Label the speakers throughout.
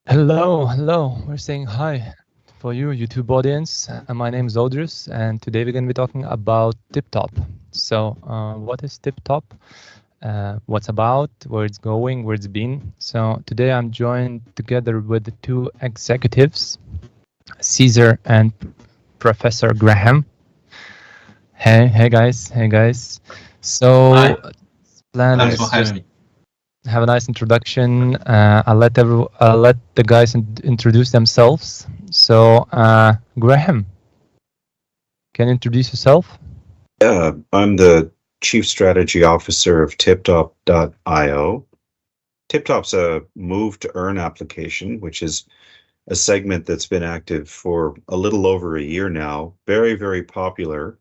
Speaker 1: Hello, hello. We're saying hi for you, YouTube audience. My name is Audrus, and today we're going to be talking about TipTop. So, what is TipTop? What's about? Where it's going? Where it's been? So today I'm joined together with the two executives, Caesar and Professor Graham. Hey guys, hey guys. So,
Speaker 2: Hi,
Speaker 1: plan
Speaker 2: thanks for
Speaker 1: is just
Speaker 2: having me.
Speaker 1: have a nice introduction. I'll let the guys introduce themselves. So, Graham, can you introduce yourself?
Speaker 3: Yeah, I'm the Chief Strategy Officer of TipTop.io. TipTop's a move to earn application, which is a segment that's been active for a little over a year now. Very, very popular.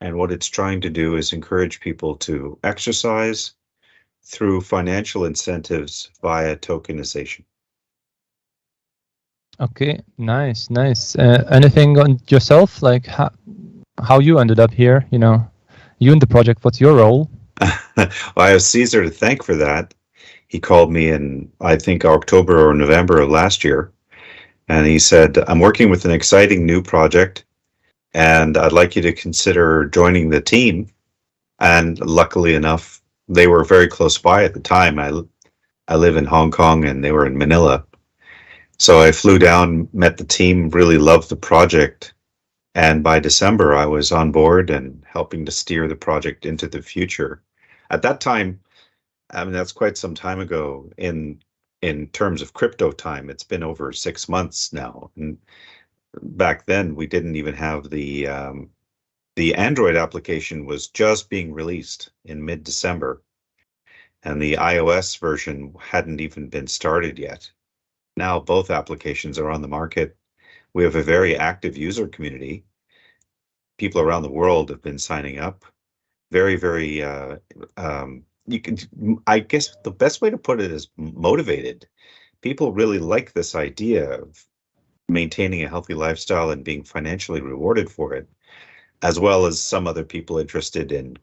Speaker 3: And what it's trying to do is encourage people to exercise through financial incentives via tokenization.
Speaker 1: Okay, nice, nice. Anything on yourself, like how you ended up here? You in the project. What's your role?
Speaker 3: Well, I have Caesar to thank for that. He called me in, I think, October or November of last year. And he said, I'm working with an exciting new project and I'd like you to consider joining the team. And luckily enough, they were very close by at the time. I live in Hong Kong and they were in Manila. So I flew down, met the team, really loved the project. And by December, I was on board and helping to steer the project into the future. At that time, I mean, that's quite some time ago in terms of crypto time. It's been over 6 months now. And back then, we didn't even have the Android application was just being released in mid-December, and the iOS version hadn't even been started yet. Now both applications are on the market. We have a very active user community. People around the world have been signing up. Very, very, you can, I guess the best way to put it is motivated. People really like this idea of maintaining a healthy lifestyle and being financially rewarded for it, as well as some other people interested in,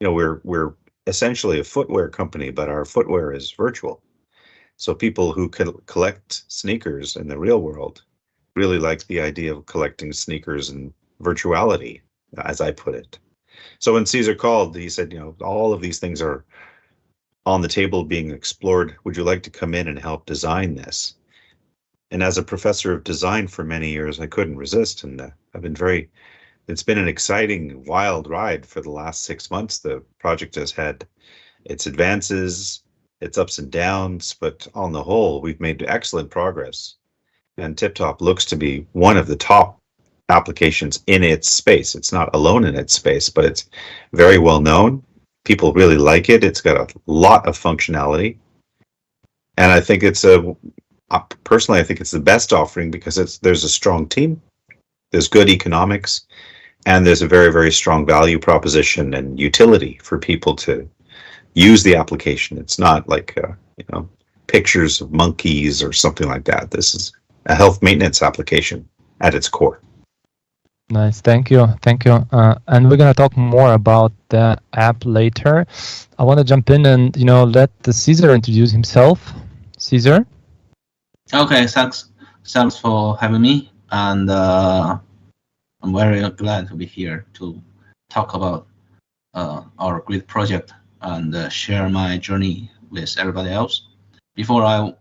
Speaker 3: we're essentially a footwear company, but our footwear is virtual. So people who collect sneakers in the real world really like the idea of collecting sneakers in virtuality, as I put it. So when Caesar called, he said, all of these things are on the table being explored. Would you like to come in and help design this? And as a professor of design for many years, I couldn't resist. And it's been an exciting, wild ride for the last 6 months. The project has had its advances, its ups and downs, but on the whole, we've made excellent progress. And TipTop looks to be one of the top applications in its space. It's not alone in its space, but it's very well known. People really like it. It's got a lot of functionality. And I think personally, I think it's the best offering because there's a strong team, there's good economics, and there's a very, very strong value proposition and utility for people to use the application. It's not like, pictures of monkeys or something like that. This is a health maintenance application at its core.
Speaker 1: Nice, thank you, thank you. And we're gonna talk more about the app later. I want to jump in and let the Caesar introduce himself. Caesar.
Speaker 2: Okay, thanks for having me, and I'm very glad to be here to talk about our great project and share my journey with everybody else. Before I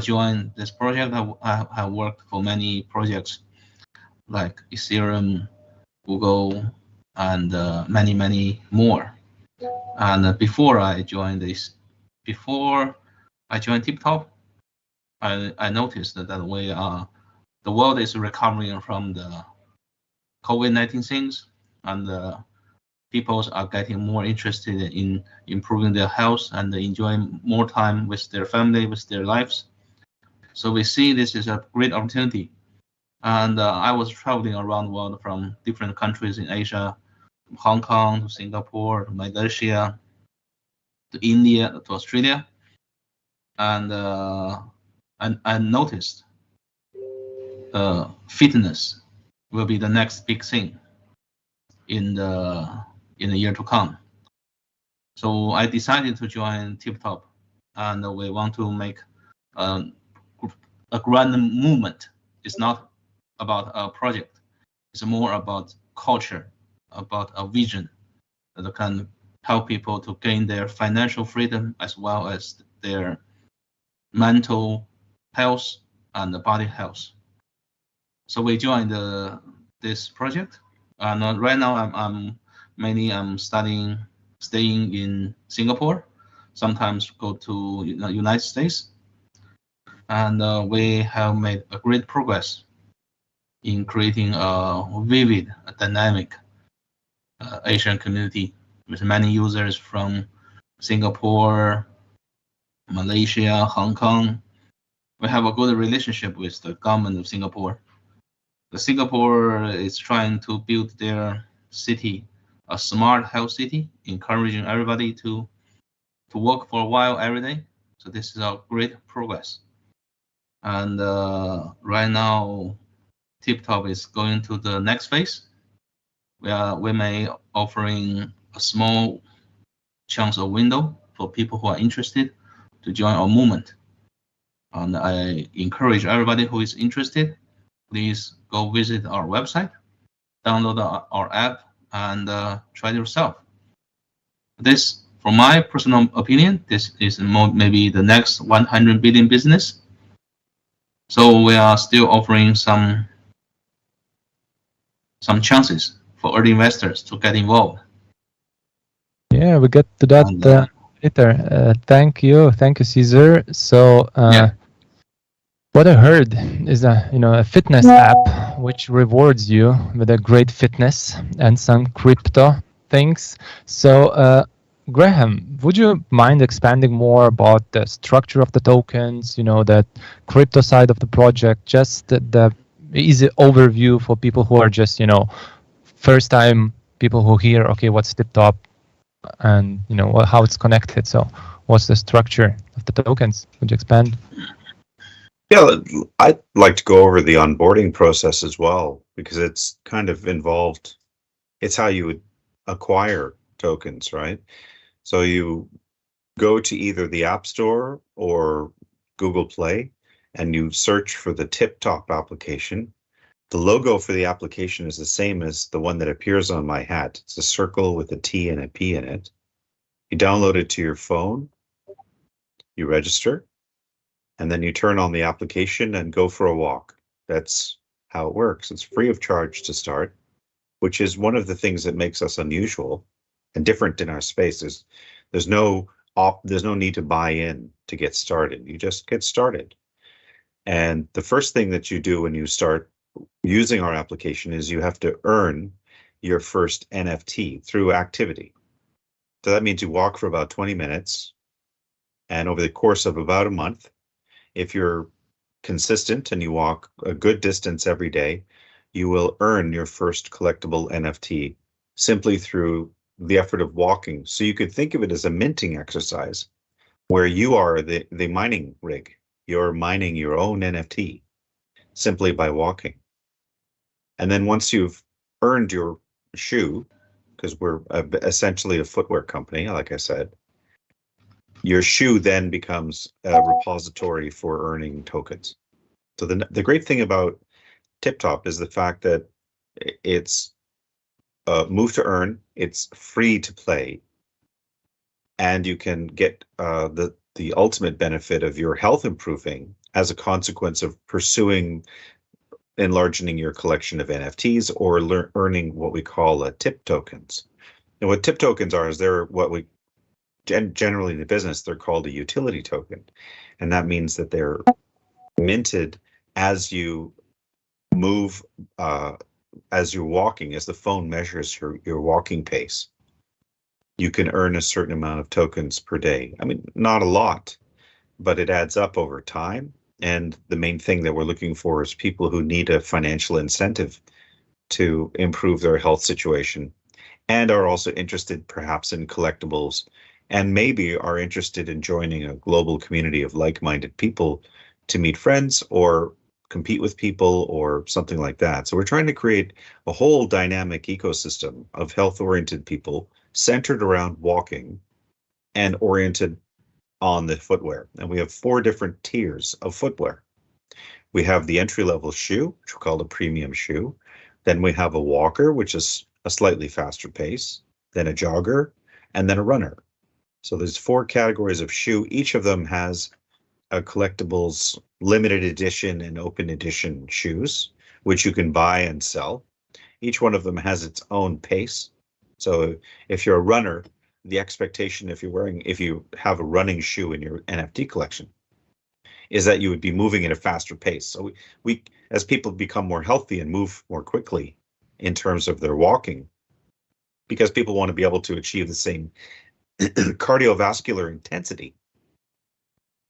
Speaker 2: joined this project, I worked for many projects like Ethereum, Google, and many more. And before I joined TipTop, I noticed that the world is recovering from the COVID-19 things, and people are getting more interested in improving their health and enjoying more time with their family, with their lives. So we see this is a great opportunity. And I was traveling around the world from different countries in Asia, from Hong Kong to Singapore to Malaysia to India to Australia, and I noticed fitness will be the next big thing in the year to come. So I decided to join TipTop, and we want to make a a grand movement. It's not about a project. It's more about culture, about a vision that can help people to gain their financial freedom as well as their mental health and body health. So we joined this project, and right now I'm mainly staying in Singapore. Sometimes go to United States, and we have made a great progress in creating a vivid, dynamic Asian community with many users from Singapore, Malaysia, Hong Kong. We have a good relationship with the government of Singapore. Singapore is trying to build their city a smart health city, encouraging everybody to work for a while every day. So this is a great progress. And right now, TipTop is going to the next phase. We may offering a small chance of window for people who are interested to join our movement. And I encourage everybody who is interested, please go visit our website, download our app, and try it yourself. This, from my personal opinion, this is maybe the next 100 billion business. So we are still offering some chances for early investors to get involved.
Speaker 1: Yeah, we get to that later. Thank you, Caesar. So what I heard is a fitness app which rewards you with a great fitness and some crypto things. So Graham, would you mind expanding more about the structure of the tokens, that crypto side of the project, just the easy overview for people who are just, first time people who hear, okay, what's TipTop and, how it's connected. So what's the structure of the tokens? Would you expand?
Speaker 3: Yeah, I'd like to go over the onboarding process as well, because it's kind of involved. It's how you would acquire tokens, right? So you go to either the App Store or Google Play, and you search for the TipTop application. The logo for the application is the same as the one that appears on my hat. It's a circle with a T and a P in it. You download it to your phone, you register, and then you turn on the application and go for a walk. That's how it works. It's free of charge to start, which is one of the things that makes us unusual and different in our spaces. There's no need to buy in to get started. You just get started. And the first thing that you do when you start using our application is you have to earn your first NFT through activity. So that means you walk for about 20 minutes, and over the course of about a month, if you're consistent and you walk a good distance every day, you will earn your first collectible NFT simply through the effort of walking. So you could think of it as a minting exercise where you are the mining rig. You're mining your own NFT simply by walking. And then once you've earned your shoe, because we're essentially a footwear company, like I said, your shoe then becomes a repository for earning tokens. So the great thing about TipTop is the fact that it's move to earn, it's free to play, and you can get the ultimate benefit of your health improving as a consequence of pursuing enlarging your collection of NFTs or earning what we call tip tokens. And what tip tokens are is they're what we generally in the business, they're called a utility token. And that means that they're minted as you move, as you're walking, as the phone measures your walking pace. You can earn a certain amount of tokens per day. I mean, not a lot, but it adds up over time. And the main thing that we're looking for is people who need a financial incentive to improve their health situation and are also interested perhaps in collectibles and maybe are interested in joining a global community of like-minded people to meet friends or compete with people or something like that. So we're trying to create a whole dynamic ecosystem of health-oriented people centered around walking and oriented on the footwear. And we have 4 different tiers of footwear. We have the entry-level shoe, which we call a premium shoe. Then we have a walker, which is a slightly faster pace, then a jogger, and then a runner. So there's 4 categories of shoe. Each of them has a collectibles, limited edition and open edition shoes, which you can buy and sell. Each one of them has its own pace. So if you're a runner, the expectation if you have a running shoe in your NFT collection is that you would be moving at a faster pace. So we as people become more healthy and move more quickly in terms of their walking, because people want to be able to achieve the same cardiovascular intensity.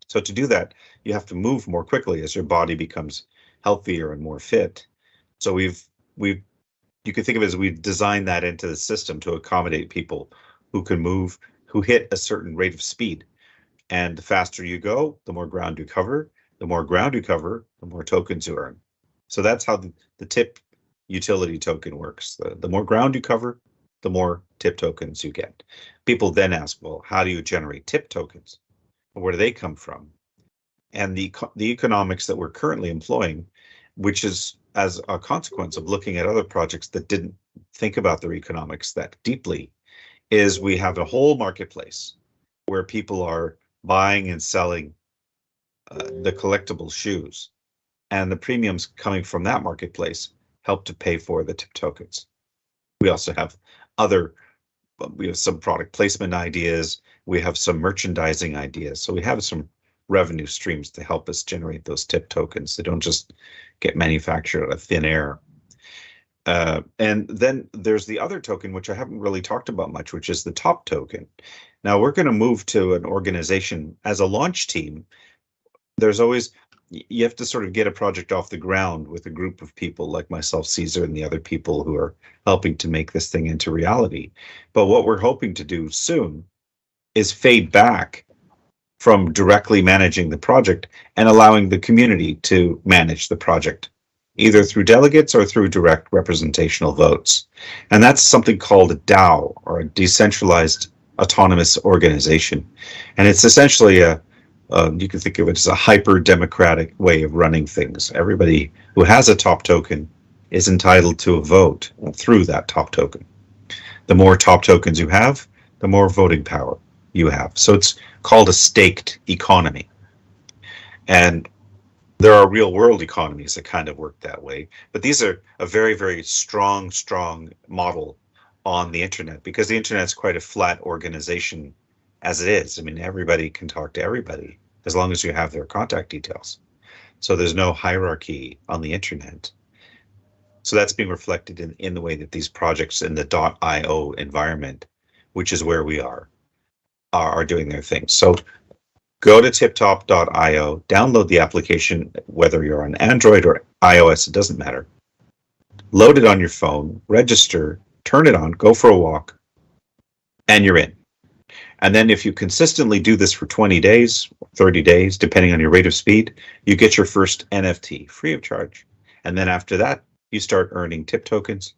Speaker 3: So to do that, you have to move more quickly as your body becomes healthier and more fit. So you can think of it as we've designed that into the system to accommodate people who can move, who hit a certain rate of speed. And the faster you go, the more ground you cover. The more ground you cover, the more tokens you earn. So that's how the TIP utility token works. The more ground you cover, the more TIP tokens you get. People then ask, well, how do you generate TIP tokens? Where do they come from? And the economics that we're currently employing, which is as a consequence of looking at other projects that didn't think about their economics that deeply, is we have a whole marketplace where people are buying and selling the collectible shoes, and the premiums coming from that marketplace help to pay for the TIP tokens. We also have some product placement ideas, we have some merchandising ideas, so we have some revenue streams to help us generate those TIP tokens. They don't just get manufactured out of thin air. And then there's the other token, which I haven't really talked about much, which is the top token. Now we're going to move to an organization as a launch team. There's always, you have to sort of get a project off the ground with a group of people like myself, Caesar, and the other people who are helping to make this thing into reality. But what we're hoping to do soon is fade back from directly managing the project and allowing the community to manage the project, either through delegates or through direct representational votes. And that's something called a DAO, or a decentralized autonomous organization. And it's essentially you can think of it as a hyper-democratic way of running things. Everybody who has a top token is entitled to a vote through that top token. The more top tokens you have, the more voting power you have. So it's called a staked economy. And there are real world economies that kind of work that way. But these are a very, very strong model on the internet, because the internet is quite a flat organization as it is. I mean, everybody can talk to everybody as long as you have their contact details. So there's no hierarchy on the internet. So that's being reflected in the way that these projects in the .io environment, which is where we are doing their thing. So go to tiptop.io, download the application, whether you're on Android or iOS, it doesn't matter. Load it on your phone, register, turn it on, go for a walk, and you're in. And then if you consistently do this for 20 days, 30 days, depending on your rate of speed, you get your first NFT free of charge. And then after that, you start earning TIP tokens.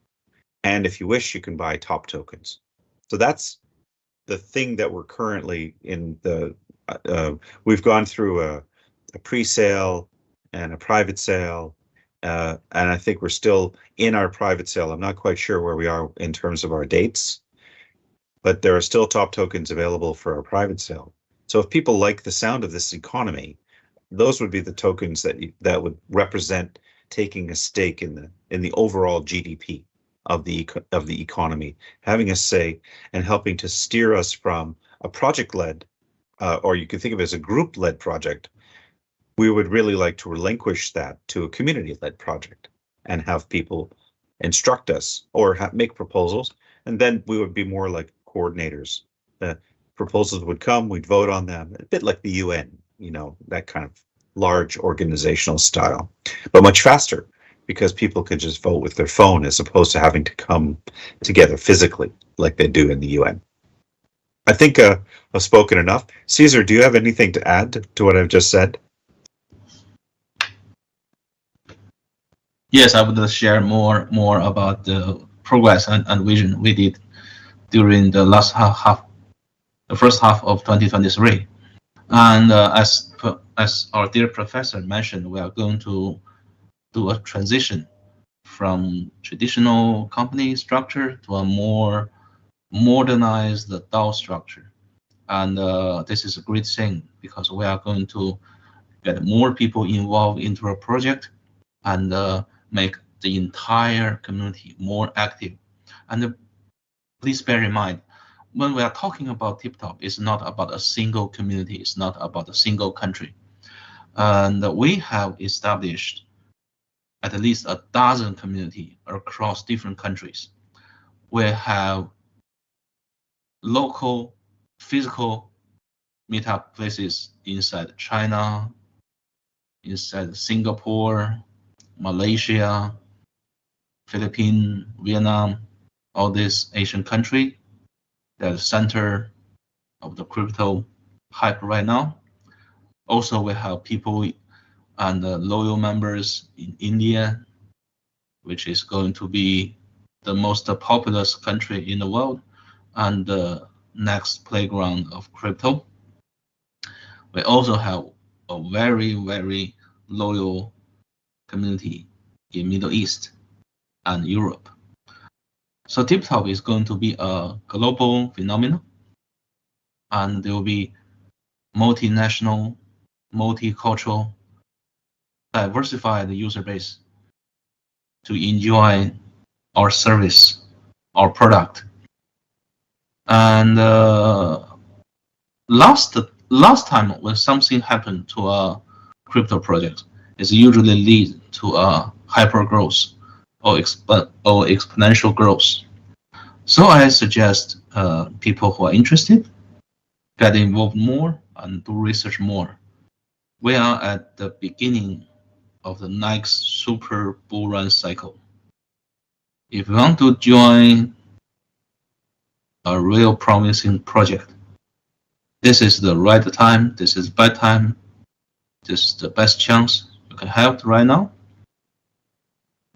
Speaker 3: And if you wish, you can buy top tokens. So that's the thing that we're currently in the, we've gone through a pre-sale and a private sale. And I think we're still in our private sale. I'm not quite sure where we are in terms of our dates, but there are still top tokens available for our private sale. So if people like the sound of this economy, those would be the tokens that would represent taking a stake in the overall GDP of the economy, having a say and helping to steer us from a project-led, or you could think of it as a group-led project. We would really like to relinquish that to a community-led project and have people instruct us or make proposals, and then we would be more like coordinators. The proposals would come, we'd vote on them, a bit like the UN, that kind of large organizational style, but much faster, because people could just vote with their phone as opposed to having to come together physically like they do in the UN. I think I've spoken enough. Caesar, do you have anything to add to what I've just said?
Speaker 2: Yes, I would share more about the progress and vision we did during the first half of 2023. And as our dear professor mentioned, we are going to do a transition from traditional company structure to a more modernized DAO structure. And this is a great thing because we are going to get more people involved into a project and make the entire community more active. And please bear in mind, when we are talking about TipTop, it's not about a single community, it's not about a single country. And we have established at least a dozen communities across different countries. We have local, physical meetup places inside China, inside Singapore, Malaysia, Philippines, Vietnam, all these Asian countries that are the center of the crypto hype right now. Also, we have people and loyal members in India, which is going to be the most populous country in the world and the next playground of crypto. We also have a very, very loyal community in Middle East and Europe. So TipTop is going to be a global phenomenon, and there will be multinational, multicultural, diversified user base to enjoy our service, our product. And last time when something happened to a crypto project, it usually leads to a hyper growth or exponential growth. So I suggest people who are interested get involved more and do research more. We are at the beginning of the next super bull run cycle. If you want to join a real promising project, this is the right time, this is bad time, this is the best chance you can have right now.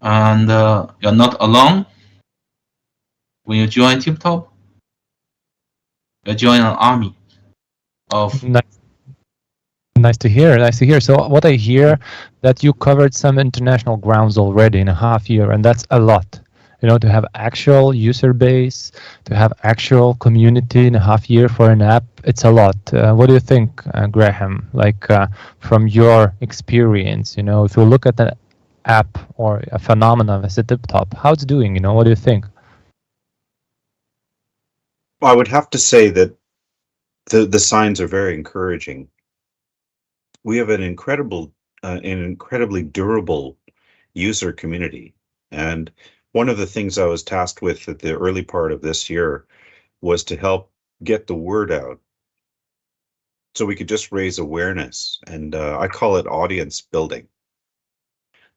Speaker 2: And you're not alone. When you join TipTop, you join an army of.
Speaker 1: Nice to hear. Nice to hear. So what I hear that you covered some international grounds already in a half year, and that's a lot. You know, to have actual user base, to have actual community in a half year for an app, it's a lot. What do you think, Graham? Like from your experience, you know, if you look at an app or a phenomenon as a TipTop, how it's doing? You know, what do you think?
Speaker 3: Well, I would have to say that the signs are very encouraging. We have an incredibly durable user community, and one of the things I was tasked with at the early part of this year was to help get the word out so we could just raise awareness, and I call it audience building.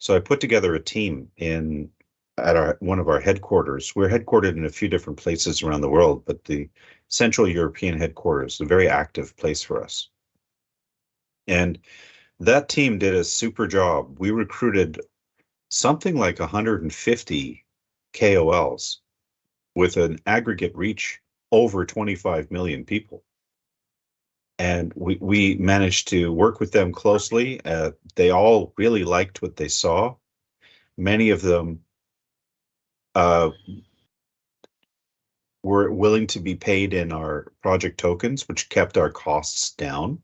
Speaker 3: So I put together a team at one of our headquarters. We're headquartered in a few different places around the world, but the Central European headquarters is a very active place for us. And that team did a super job. We recruited something like 150 KOLs with an aggregate reach over 25 million people. And we managed to work with them closely. They all really liked what they saw. Many of them were willing to be paid in our project tokens, which kept our costs down.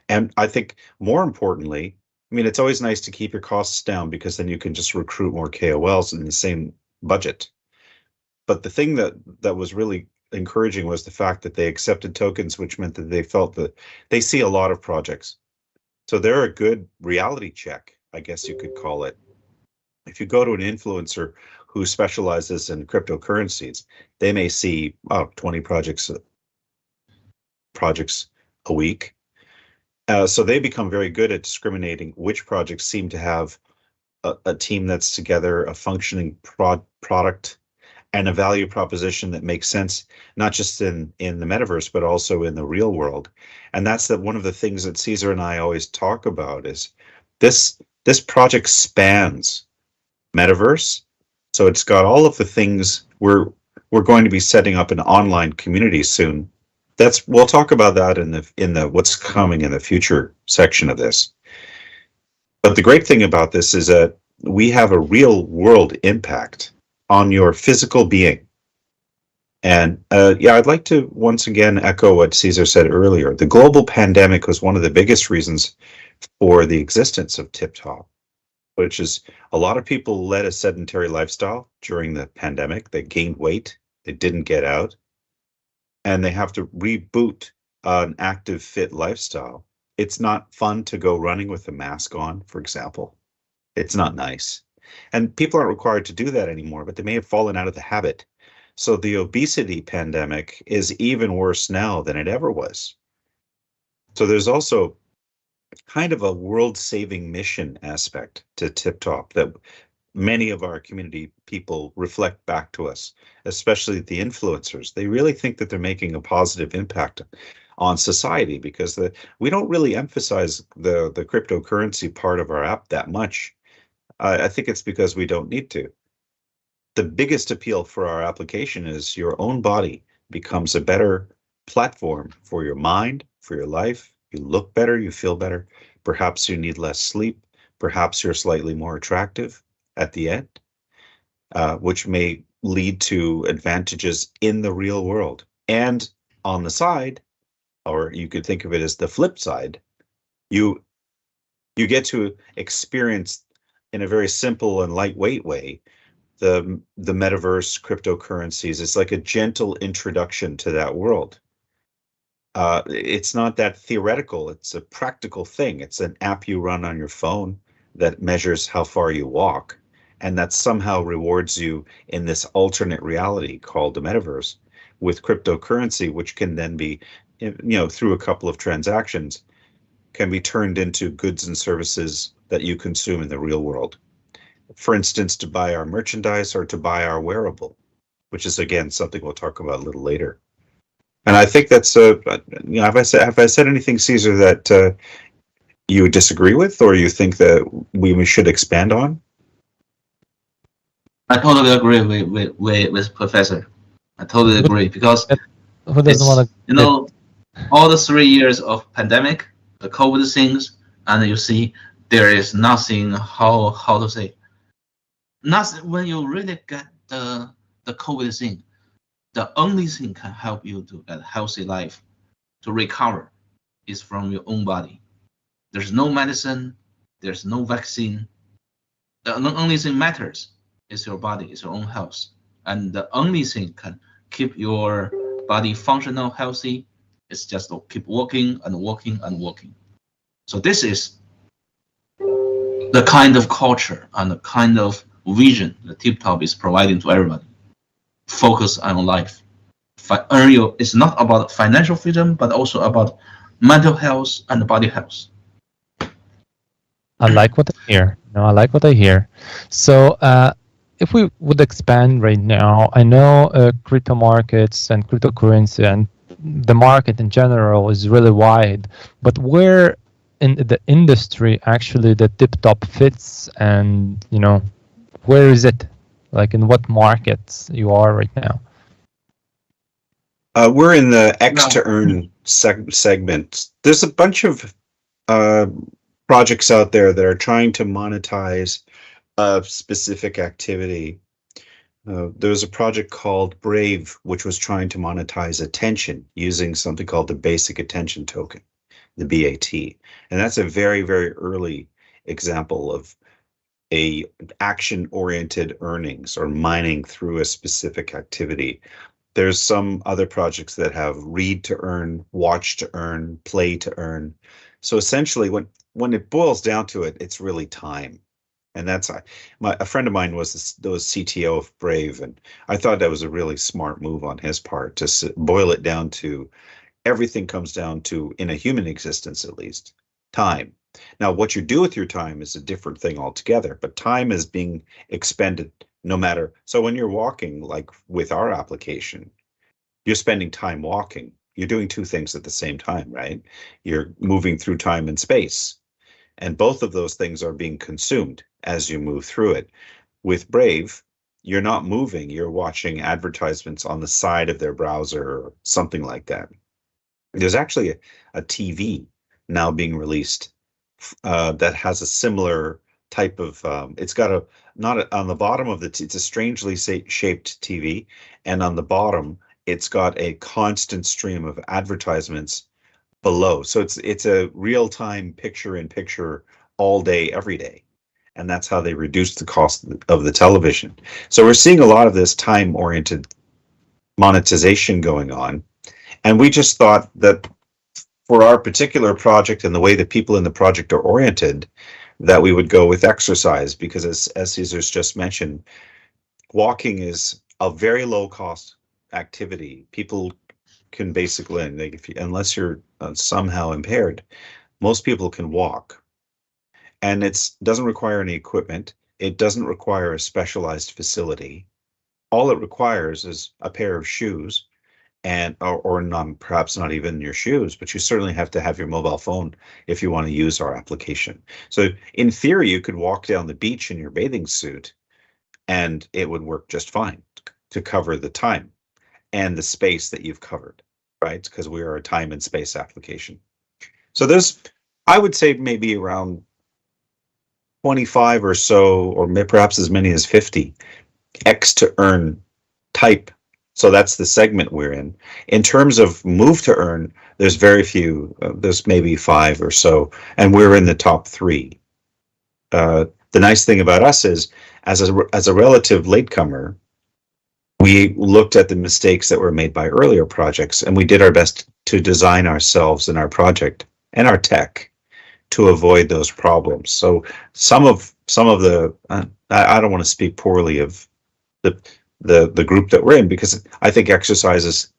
Speaker 3: And I think more importantly, I mean, it's always nice to keep your costs down because then you can just recruit more KOLs in the same budget. But the thing that was really encouraging was the fact that they accepted tokens, which meant that they felt that they see a lot of projects. So they're a good reality check, I guess you could call it. If you go to an influencer who specializes in cryptocurrencies, they may see 20 projects a week. So they become very good at discriminating which projects seem to have a team that's together, a functioning product, and a value proposition that makes sense, not just in the metaverse, but also in the real world. And that's one of the things that Caesar and I always talk about is this project spans metaverse. So it's got all of the things we're going to be setting up an online community soon we'll talk about that in the what's coming in the future section of this. But the great thing about this is that we have a real world impact on your physical being. And yeah, I'd like to once again echo what Caesar said earlier. The global pandemic was one of the biggest reasons for the existence of TipTop, which is a lot of people led a sedentary lifestyle during the pandemic. They gained weight, they didn't get out, and they have to reboot an active, fit lifestyle. It's not fun to go running with a mask on, for example. It's not nice. And people aren't required to do that anymore, but they may have fallen out of the habit. So the obesity pandemic is even worse now than it ever was. So there's also kind of a world-saving mission aspect to TipTop that many of our community people reflect back to us, especially the influencers. They really think that they're making a positive impact on society because we don't really emphasize the cryptocurrency part of our app that much. I think it's because we don't need to. The biggest appeal for our application is your own body becomes a better platform for your mind, for your life. You look better, you feel better. Perhaps you need less sleep. Perhaps you're slightly more attractive at the end, which may lead to advantages in the real world. And on the side, or you could think of it as the flip side, you get to experience in a very simple and lightweight way the metaverse, cryptocurrencies. It's like a gentle introduction to that world. It's not that theoretical. It's a practical thing. It's an app you run on your phone that measures how far you walk, and that somehow rewards you in this alternate reality called the metaverse with cryptocurrency, which can then be, through a couple of transactions, can be turned into goods and services that you consume in the real world. For instance, to buy our merchandise or to buy our wearable, which is again something we'll talk about a little later. And I think that's have I said anything, Caesar, that you disagree with, or you think that we should expand on?
Speaker 2: I totally agree with Professor. I totally agree because
Speaker 1: who doesn't want
Speaker 2: to? All the 3 years of pandemic, the COVID things, and you see there is nothing. How to say? Nothing. When you really get the COVID thing, the only thing can help you to get a healthy life, to recover, is from your own body. There's no medicine. There's no vaccine. The only thing matters is your body, is your own health, and the only thing can keep your body functional, healthy, is just to keep walking and walking and walking. So this is the kind of culture and the kind of vision that TipTop is providing to everybody. Focus on life. It's not about financial freedom, but also about mental health and body health.
Speaker 1: I like what I hear. I like what I hear. So if we would expand right now, I know crypto markets and cryptocurrency and the market in general is really wide, but where in the industry actually the TipTop fits, and where is it? Like in what markets you are right now?
Speaker 3: We're in the X to earn segment. There's a bunch of projects out there that are trying to monetize a specific activity. There was a project called Brave, which was trying to monetize attention using something called the Basic Attention Token, the BAT. And that's a very, very early example of a action-oriented earnings or mining through a specific activity. There's some other projects that have read to earn, watch to earn, play to earn. So essentially, when it boils down to it, it's really time. And that's a friend of mine was the CTO of Brave, and I thought that was a really smart move on his part to boil it down to everything comes down to, in a human existence at least, time. Now, what you do with your time is a different thing altogether, but time is being expended no matter. So when you're walking, like with our application, you're spending time walking. You're doing two things at the same time, right? You're moving through time and space. And both of those things are being consumed as you move through it. With Brave, you're not moving. You're watching advertisements on the side of their browser or something like that. There's actually a TV now being released that has a similar type of. It's got a on the bottom of it's a strangely shaped TV, and on the bottom it's got a constant stream of advertisements below. So it's a real-time picture-in-picture all day, every day. And that's how they reduce the cost of the television. So we're seeing a lot of this time-oriented monetization going on. And we just thought that for our particular project and the way that people in the project are oriented, that we would go with exercise, because as Caesar's just mentioned, walking is a very low cost activity. People can basically, like, unless you're somehow impaired, most people can walk. And it doesn't require any equipment. It doesn't require a specialized facility. All it requires is a pair of shoes, and or not, perhaps not even your shoes, but you certainly have to have your mobile phone if you want to use our application. So in theory, you could walk down the beach in your bathing suit and it would work just fine to cover the time and the space that you've covered, right? Because we are a time and space application. So there's, I would say, maybe around 25 or so, or perhaps as many as 50 X to earn type. So that's the segment we're in. In terms of move to earn, there's very few. There's maybe 5 or so, and we're in the top 3. The nice thing about us is, as a relative latecomer, we looked at the mistakes that were made by earlier projects, and we did our best to design ourselves and our project and our tech to avoid those problems. So some of the I don't want to speak poorly of the group that we're in, because I think exercises,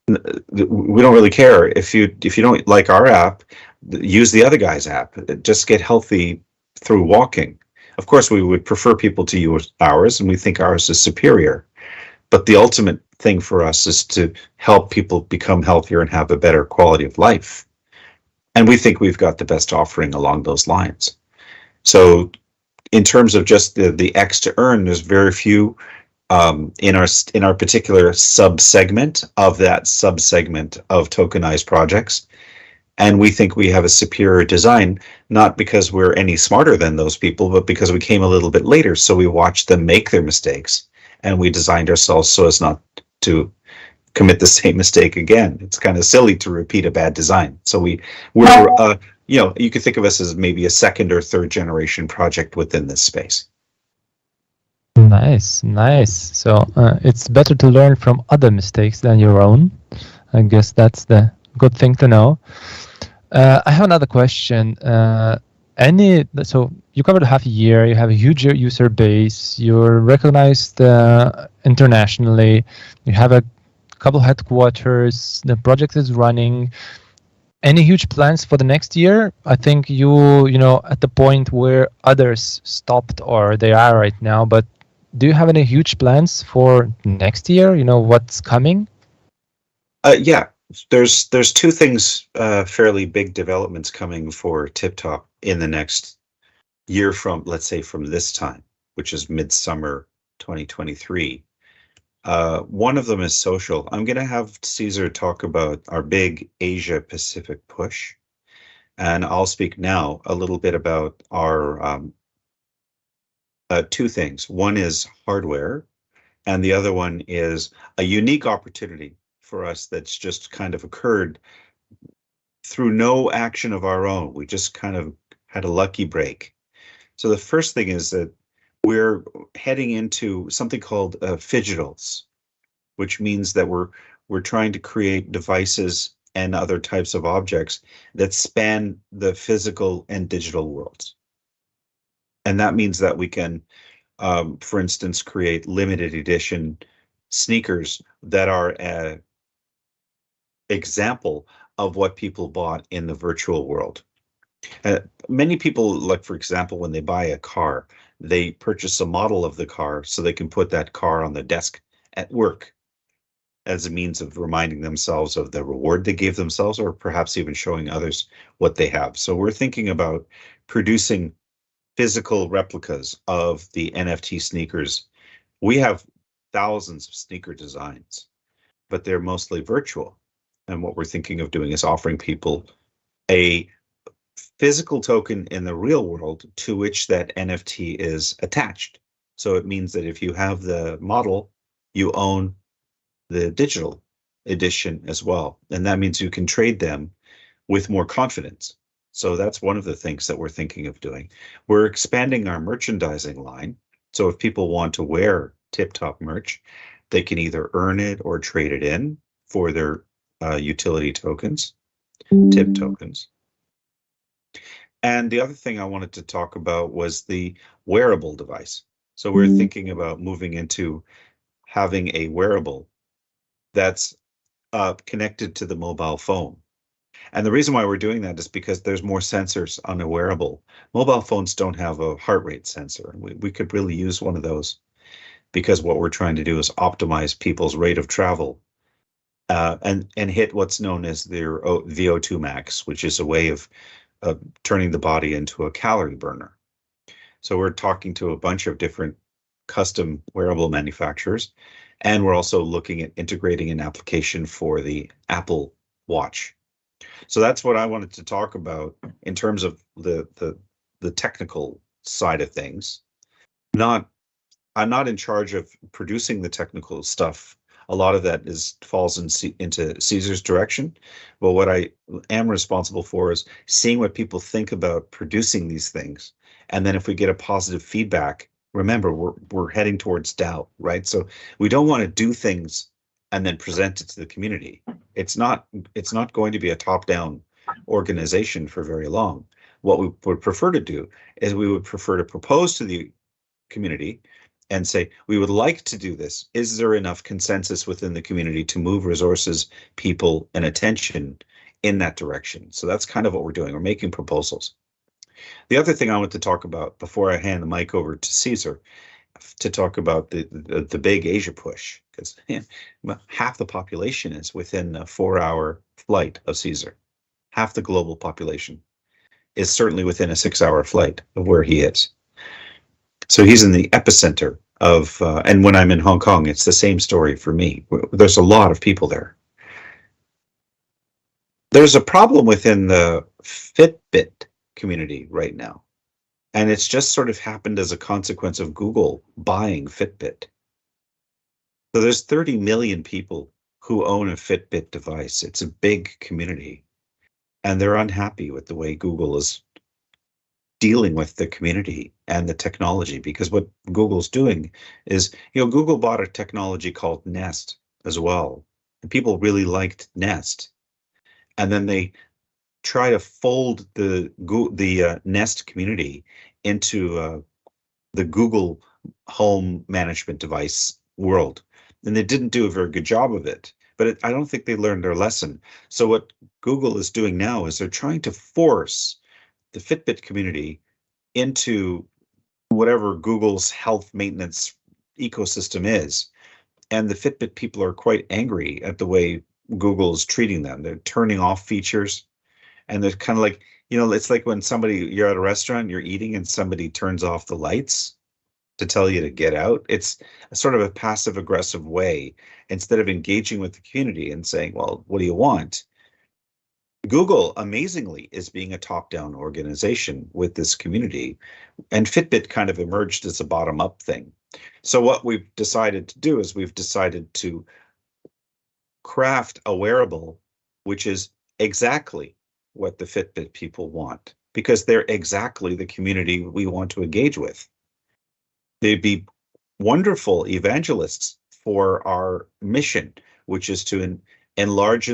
Speaker 3: we don't really care if you don't like our app, use the other guy's app. Just get healthy through walking. Of course, we would prefer people to use ours, and we think ours is superior. But the ultimate thing for us is to help people become healthier and have a better quality of life. And we think we've got the best offering along those lines. So in terms of just the X to earn, there's very few in our particular sub-segment of that sub-segment of tokenized projects. And we think we have a superior design, not because we're any smarter than those people, but because we came a little bit later. So we watched them make their mistakes, and we designed ourselves so as not to commit the same mistake again. It's kind of silly to repeat a bad design. So we're you could think of us as maybe a second or third generation project within this space.
Speaker 1: Nice. So it's better to learn from other mistakes than your own. I guess that's the good thing to know. I have another question. So you covered half a year, you have a huge user base, you're recognized internationally, you have a couple headquarters, the project is running. Any huge plans for the next year? I think you at the point where others stopped, or they are right now, but do you have any huge plans for next year? What's coming?
Speaker 3: Yeah, there's 2 things, fairly big developments coming for TipTop in the next year from, let's say, from this time, which is midsummer 2023. One of them is social. I'm going to have Caesar talk about our big Asia Pacific push, and I'll speak now a little bit about our 2 things. One is hardware, and the other one is a unique opportunity for us that's just kind of occurred through no action of our own. We just kind of had a lucky break. So the first thing is that we're heading into something called phygitals, which means that we're trying to create devices and other types of objects that span the physical and digital worlds. And that means that we can, for instance, create limited edition sneakers that are an example of what people bought in the virtual world. Many people, like, for example, when they buy a car, they purchase a model of the car so they can put that car on the desk at work as a means of reminding themselves of the reward they gave themselves, or perhaps even showing others what they have. So we're thinking about producing physical replicas of the NFT sneakers. We have thousands of sneaker designs, but they're mostly virtual. And what we're thinking of doing is offering people a physical token in the real world to which that NFT is attached. So it means that if you have the model, you own the digital edition as well. And that means you can trade them with more confidence. So that's one of the things that we're thinking of doing. We're expanding our merchandising line. So if people want to wear TipTop merch, they can either earn it or trade it in for their utility tokens, tip tokens. And the other thing I wanted to talk about was the wearable device. So we're thinking about moving into having a wearable that's connected to the mobile phone. And the reason why we're doing that is because there's more sensors on a wearable. Mobile phones don't have a heart rate sensor. We could really use one of those, because what we're trying to do is optimize people's rate of travel and hit what's known as their VO2 max, which is a way of turning the body into a calorie burner. So we're talking to a bunch of different custom wearable manufacturers, and we're also looking at integrating an application for the Apple Watch. So that's what I wanted to talk about in terms of the technical side of things. I'm not in charge of producing the technical stuff. A lot of that falls into Caesar's direction. But what I am responsible for is seeing what people think about producing these things. And then if we get a positive feedback, remember, we're heading towards DAO, right? So we don't want to do things and then present it to the community. It's not going to be a top-down organization for very long. What we would prefer to do is we would prefer to propose to the community and say, we would like to do this. Is there enough consensus within the community to move resources, people, and attention in that direction? So that's kind of what we're doing. We're making proposals. The other thing I want to talk about before I hand the mic over to Caesar, to talk about the big Asia push, because half the population is within a 4-hour flight of Caesar. Half the global population is certainly within a 6-hour flight of where he is. So he's in the epicenter of, and when I'm in Hong Kong, it's the same story for me. There's a lot of people there. There's a problem within the Fitbit community right now. And it's just sort of happened as a consequence of Google buying Fitbit. So there's 30 million people who own a Fitbit device. It's a big community. And they're unhappy with the way Google is dealing with the community and the technology, because what Google's doing is, Google bought a technology called Nest as well. And people really liked Nest. And then they try to fold the Nest community into the Google home management device world. And they didn't do a very good job of it. But I don't think they learned their lesson. So what Google is doing now is they're trying to force the Fitbit community into whatever Google's health maintenance ecosystem is. And the Fitbit people are quite angry at the way Google is treating them. They're turning off features. And they're kind of like, it's like when you're at a restaurant, you're eating and somebody turns off the lights to tell you to get out. It's a sort of a passive aggressive way, instead of engaging with the community and saying, well, what do you want? Google, amazingly, is being a top-down organization with this community, and Fitbit kind of emerged as a bottom-up thing. So what we've decided to do is we've decided to craft a wearable which is exactly what the Fitbit people want, because they're exactly the community we want to engage with. They'd be wonderful evangelists for our mission, which is to enlarge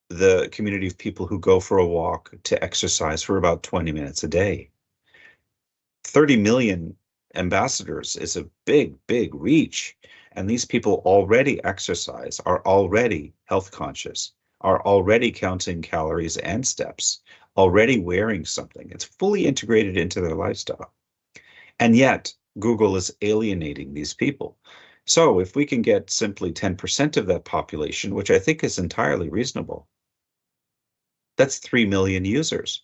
Speaker 3: the community of people who go for a walk to exercise for about 20 minutes a day. 30 million ambassadors is a big, big reach. And these people already exercise, are already health conscious, are already counting calories and steps, already wearing something. It's fully integrated into their lifestyle. And yet Google is alienating these people. So if we can get simply 10% of that population, which I think is entirely reasonable, that's 3 million users.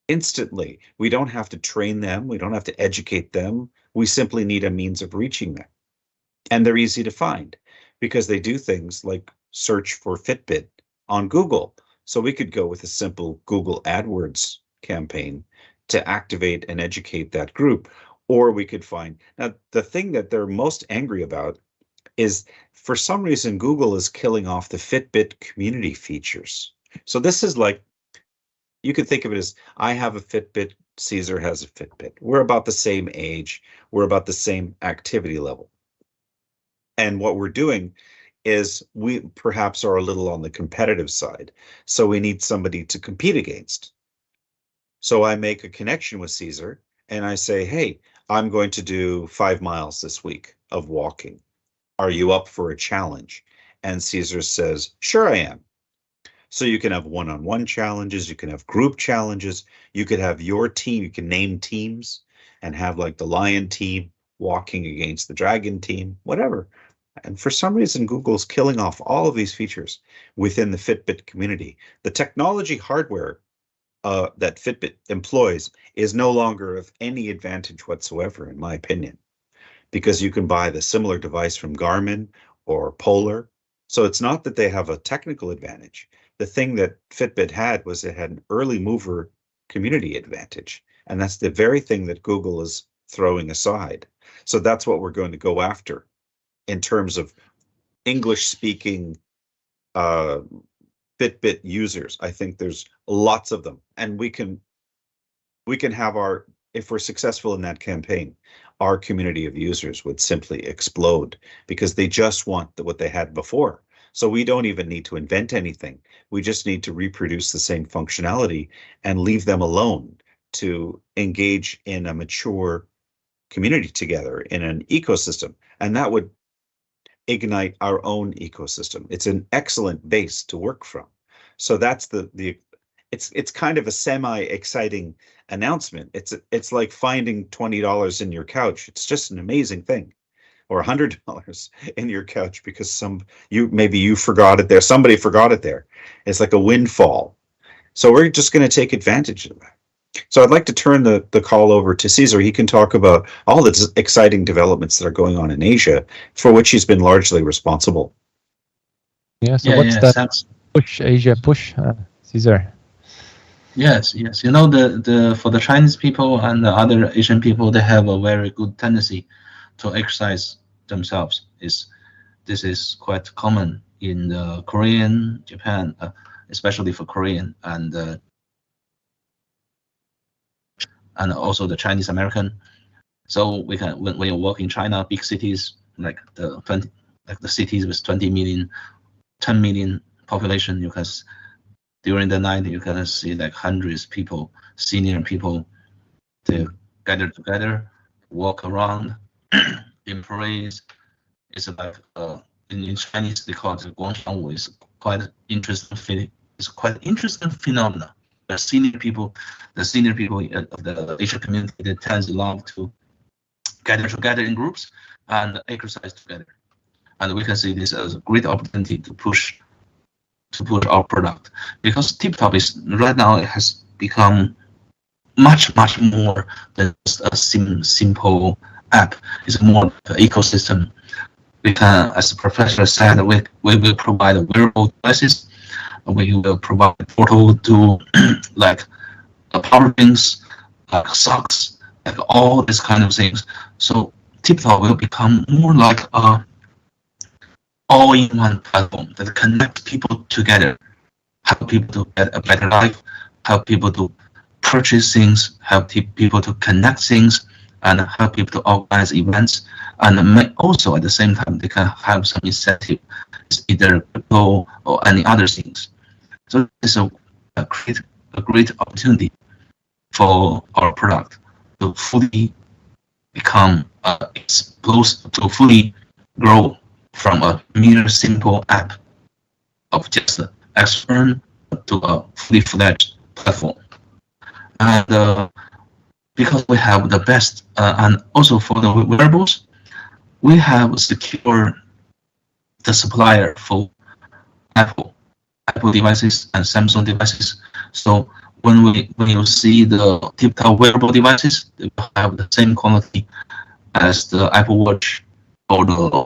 Speaker 3: Instantly, we don't have to train them. We don't have to educate them. We simply need a means of reaching them. And they're easy to find because they do things like search for Fitbit on Google. So we could go with a simple Google AdWords campaign to activate and educate that group. Or we could find, now the thing that they're most angry about is for some reason Google is killing off the Fitbit community features. So this is like, you could think of it as, I have a Fitbit, Caesar has a Fitbit. We're about the same age, we're about the same activity level. And what we're doing is we perhaps are a little on the competitive side. So we need somebody to compete against. So I make a connection with Caesar and I say, hey, I'm going to do 5 miles this week of walking. Are you up for a challenge? And Caesar says, sure, I am. So you can have one-on-one challenges, you can have group challenges, you could have your team, you can name teams and have like the lion team walking against the dragon team, whatever. And for some reason, Google's killing off all of these features within the Fitbit community. The technology hardware that Fitbit employs is no longer of any advantage whatsoever, in my opinion, because you can buy the similar device from Garmin or Polar. So it's not that they have a technical advantage. The thing that Fitbit had was it had an early mover community advantage. And that's the very thing that Google is throwing aside. So that's what we're going to go after in terms of English-speaking Fitbit users. I think there's lots of them, and we can have our, if we're successful in that campaign, our community of users would simply explode because they just want what they had before. So we don't even need to invent anything. We just need to reproduce the same functionality and leave them alone to engage in a mature community together in an ecosystem. And that would ignite our own ecosystem. It's an excellent base to work from. So that's it's kind of a semi-exciting announcement. It's like finding $20 in your couch. It's just an amazing thing, or $100 in your couch because maybe you forgot it there. Somebody forgot it there. It's like a windfall. So we're just going to take advantage of that. So I'd like to turn the call over to Caesar. He can talk about all the exciting developments that are going on in Asia, for which he's been largely responsible.
Speaker 1: Yeah, so what's that push, Asia push, Caesar?
Speaker 2: Yes. You know, for the Chinese people and the other Asian people, they have a very good tendency to exercise themselves. This is quite common in the Korean, Japan, especially for Korean and also the Chinese American. So we can, when you walk in China, big cities like the cities with 20 million, 10 million population, you can, during the night, you can see like hundreds of people, senior people, they gather together, walk around in parades. It's like in Chinese they call it Guangchangwu. It's quite interesting. It's quite interesting phenomenon. The senior people of the Asian community, they tend to love to gather together in groups and exercise together. And we can see this as a great opportunity to push our product, because TipTop is right now, it has become much more than just a simple app. It's more of an ecosystem. We can, as the professor said, we will provide wearable devices. We will provide portal to like power banks, like socks, like all these kind of things. So TipTop will become more like a all-in-one platform that connects people together, help people to get a better life, help people to purchase things, help people to connect things, and help people to organize events. And also at the same time, they can have some incentive, either crypto or any other things. So it's a great opportunity for our product to fully become to fully grow from a mere simple app of just an X-Firm to a fully fledged platform. And because we have the best, and also for the wearables, we have secured the supplier for Apple devices and Samsung devices. So when you see the TipTop wearable devices, they will have the same quality as the Apple Watch or the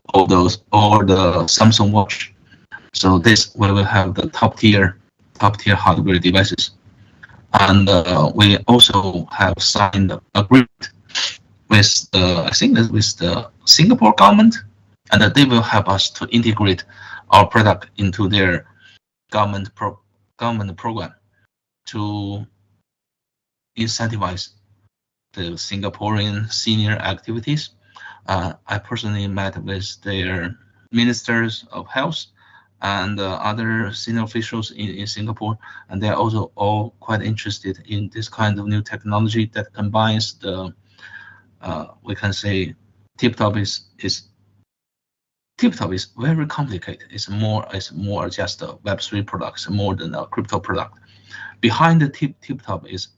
Speaker 2: Samsung Watch. So this we will have the top tier hardware devices. And we also have signed agreement with I think that with the Singapore government, and that they will help us to integrate our product into their government program to incentivize the Singaporean senior activities. I personally met with their ministers of health and other senior officials in Singapore, and they're also all quite interested in this kind of new technology that combines the, we can say, TipTop is very complicated. It's more just a Web3 product, more than a crypto product. Behind the TipTop is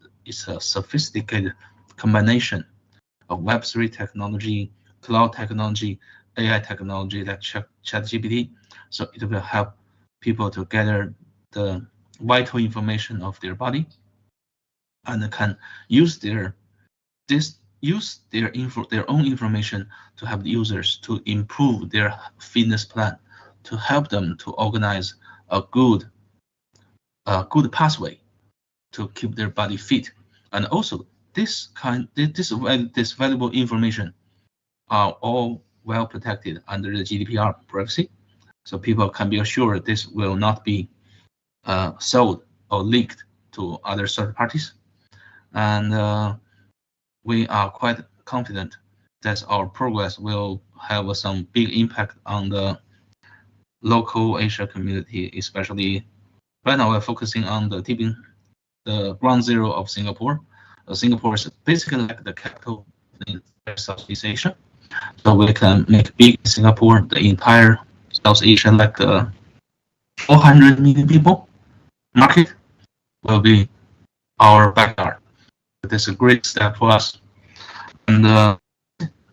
Speaker 2: a sophisticated combination of Web3 technology, cloud technology, AI technology like ChatGPT. So it will help people to gather the vital information of their body and can use their own information to help the users to improve their fitness plan, to help them to organize a good pathway to keep their body fit. And also this valuable information are all well protected under the GDPR privacy. So people can be assured this will not be sold or leaked to other third parties. And we are quite confident that our progress will have some big impact on the local Asia community, especially right now we're focusing on the tipping, the ground zero of Singapore. Singapore is basically like the capital in Southeast Asia. So we can make big Singapore, the entire South Asia, like 400 million people market will be our backyard. That's a great step for us. And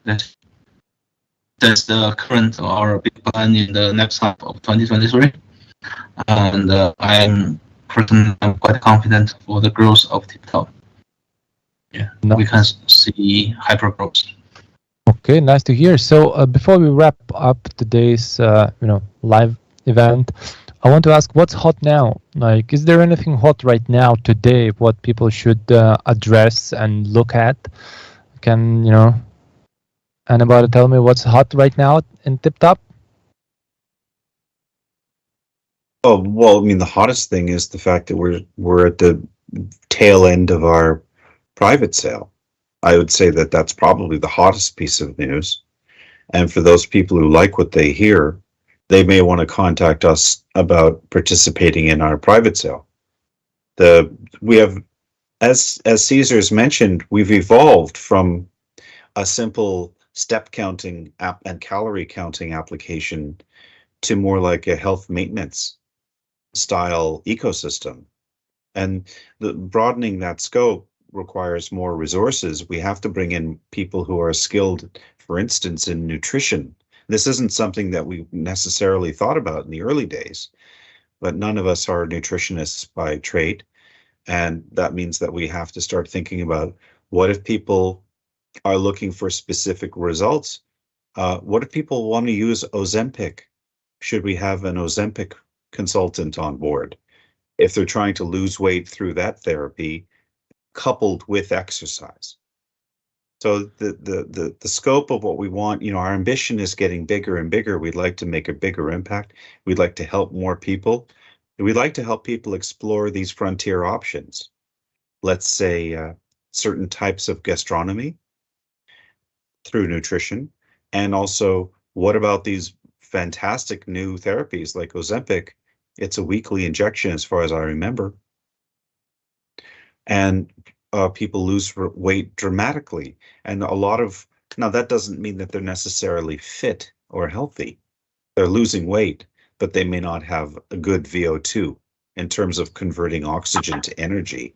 Speaker 2: that's the current our big plan in the next half of 2023. And I'm personally quite confident for the growth of TipTop. Yeah,
Speaker 1: No.
Speaker 2: we can see hyper growth.
Speaker 1: Okay, nice to hear. So before we wrap up today's live event, I want to ask what's hot now? Like, is there anything hot right now today? What people should address and look at? Can anybody tell me what's hot right now in TipTop?
Speaker 3: Oh, well, I mean, the hottest thing is the fact that we're at the tail end of our private sale. I would say that that's probably the hottest piece of news. And for those people who like what they hear, they may want to contact us about participating in our private sale. We have, as Caesar's mentioned, we've evolved from a simple step counting app and calorie counting application to more like a health maintenance style ecosystem. And broadening that scope requires more resources. We have to bring in people who are skilled, for instance, in nutrition. This isn't something that we necessarily thought about in the early days, but none of us are nutritionists by trade. And that means that we have to start thinking about what if people are looking for specific results? What if people want to use Ozempic? Should we have an Ozempic consultant on board if they're trying to lose weight through that therapy coupled with exercise? So the scope of what we want, our ambition is getting bigger and bigger. We'd like to make a bigger impact. We'd like to help more people. We'd like to help people explore these frontier options. Let's say certain types of gastronomy through nutrition. And also, what about these fantastic new therapies like Ozempic? It's a weekly injection as far as I remember. And people lose weight dramatically. And now that doesn't mean that they're necessarily fit or healthy. They're losing weight, but they may not have a good VO2 in terms of converting oxygen to energy.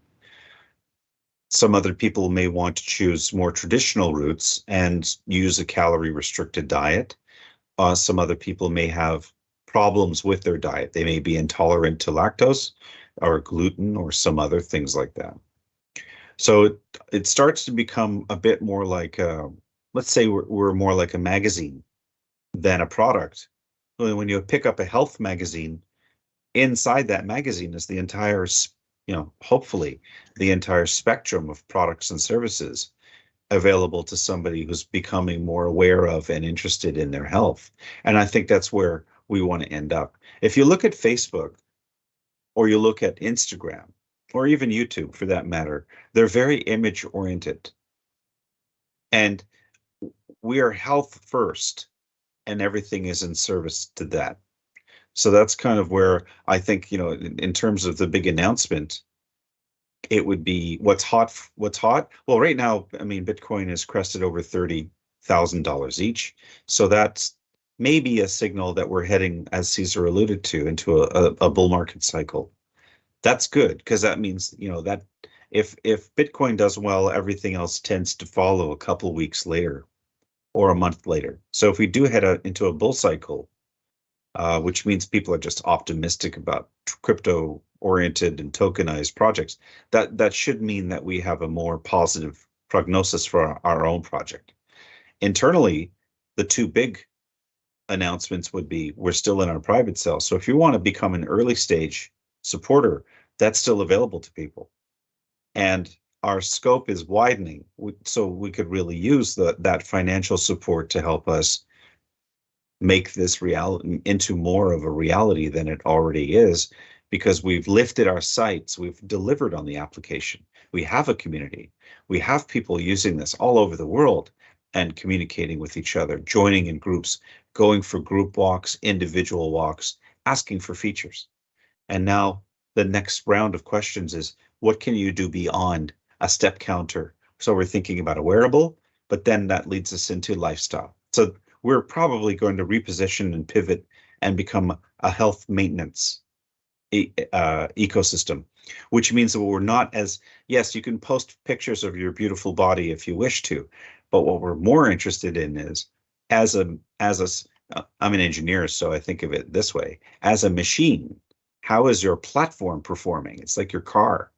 Speaker 3: Some other people may want to choose more traditional routes and use a calorie restricted diet. Some other people may have problems with their diet. They may be intolerant to lactose or gluten or some other things like that. So it starts to become a bit more like, let's say we're more like a magazine than a product. when you pick up a health magazine, inside that magazine is the entire, hopefully the entire spectrum of products and services available to somebody who's becoming more aware of and interested in their health. And I think that's where we want to end up. If you look at Facebook, or you look at Instagram, or even YouTube for that matter, they're very image oriented. And we are health first, and everything is in service to that. So that's kind of where I think, in terms of the big announcement, it would be what's hot. Well, right now, I mean, Bitcoin has crested over $30,000 each. So that's maybe a signal that we're heading, as Caesar alluded to, into a bull market cycle. That's good, because that means, that if Bitcoin does well, everything else tends to follow a couple of weeks later or a month later. So if we do head into a bull cycle, which means people are just optimistic about crypto-oriented and tokenized projects, that should mean that we have a more positive prognosis for our own project. Internally, the two big announcements would be, we're still in our private sale. So if you want to become an early stage supporter, that's still available to people. And our scope is widening, so we could really use that financial support to help us make this reality into more of a reality than it already is, because we've lifted our sites, we've delivered on the application, we have a community, we have people using this all over the world and communicating with each other, joining in groups, going for group walks, individual walks, asking for features. And now the next round of questions is, what can you do beyond a step counter? So we're thinking about a wearable, but then that leads us into lifestyle. So we're probably going to reposition and pivot and become a health maintenance ecosystem, which means that we're not as, yes, you can post pictures of your beautiful body if you wish to, but what we're more interested in is, I'm an engineer, so I think of it this way, as a machine, how is your platform performing? It's like your car.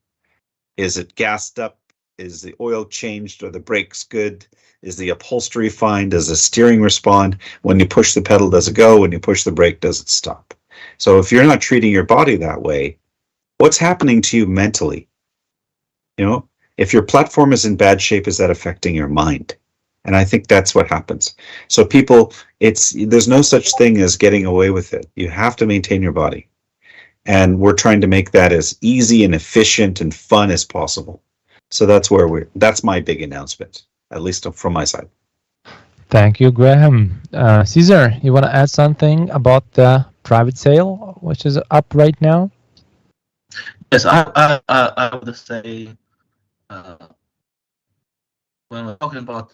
Speaker 3: Is it gassed up? Is the oil changed? Are the brakes good? Is the upholstery fine? Does the steering respond? When you push the pedal, does it go? When you push the brake, does it stop? So if you're not treating your body that way, what's happening to you mentally? If your platform is in bad shape, is that affecting your mind? And I think that's what happens. So people, there's no such thing as getting away with it. You have to maintain your body. And we're trying to make that as easy and efficient and fun as possible. So that's my big announcement, at least from my side.
Speaker 1: Thank you, Graham. Caesar, you want to add something about the private sale, which is up right now?
Speaker 2: Yes, I would say when we're talking about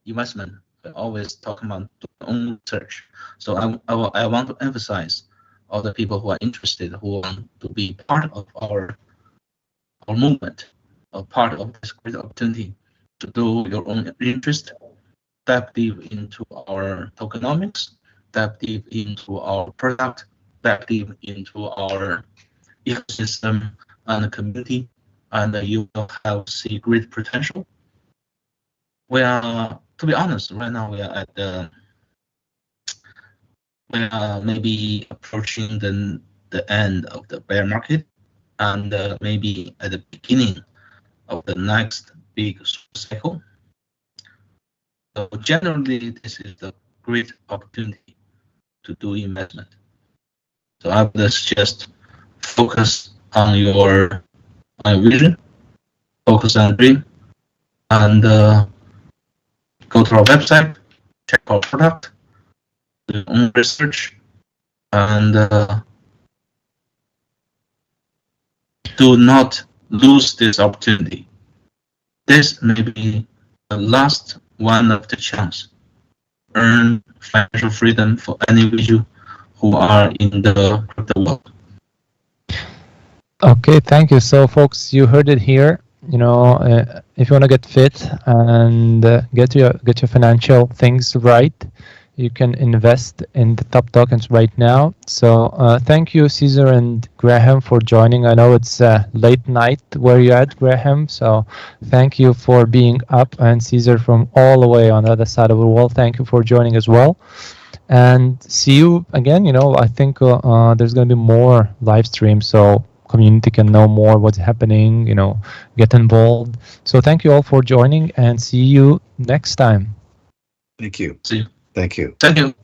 Speaker 2: investment, we always talk about own research. So I want to emphasize all the people who are interested, who want to be part of our movement, or part of this great opportunity to do your own interest, dive deep into our tokenomics, dive deep into our product, dive deep into our ecosystem and community, and you will see great potential. We are, to be honest, right now we are maybe approaching the end of the bear market, and maybe at the beginning of the next big cycle. So generally, this is a great opportunity to do investment. So I would suggest focus on your vision, focus on dream, and go to our website, check our product, do your own research, and do not lose this opportunity. This may be the last one of the chance. Earn financial freedom for any individual who are in the crypto world.
Speaker 1: Okay, thank you. So, folks, you heard it here. If you want to get fit and get your financial things right, you can invest in the top tokens right now. So thank you, Caesar and Graham, for joining. I know it's late night where you're at, Graham. So thank you for being up, and Caesar from all the way on the other side of the world. Thank you for joining as well. And see you again. I think there's going to be more live streams, so community can know more what's happening, get involved. So thank you all for joining, and see you next time.
Speaker 3: Thank you.
Speaker 2: See you.
Speaker 3: Thank you.
Speaker 2: Thank you.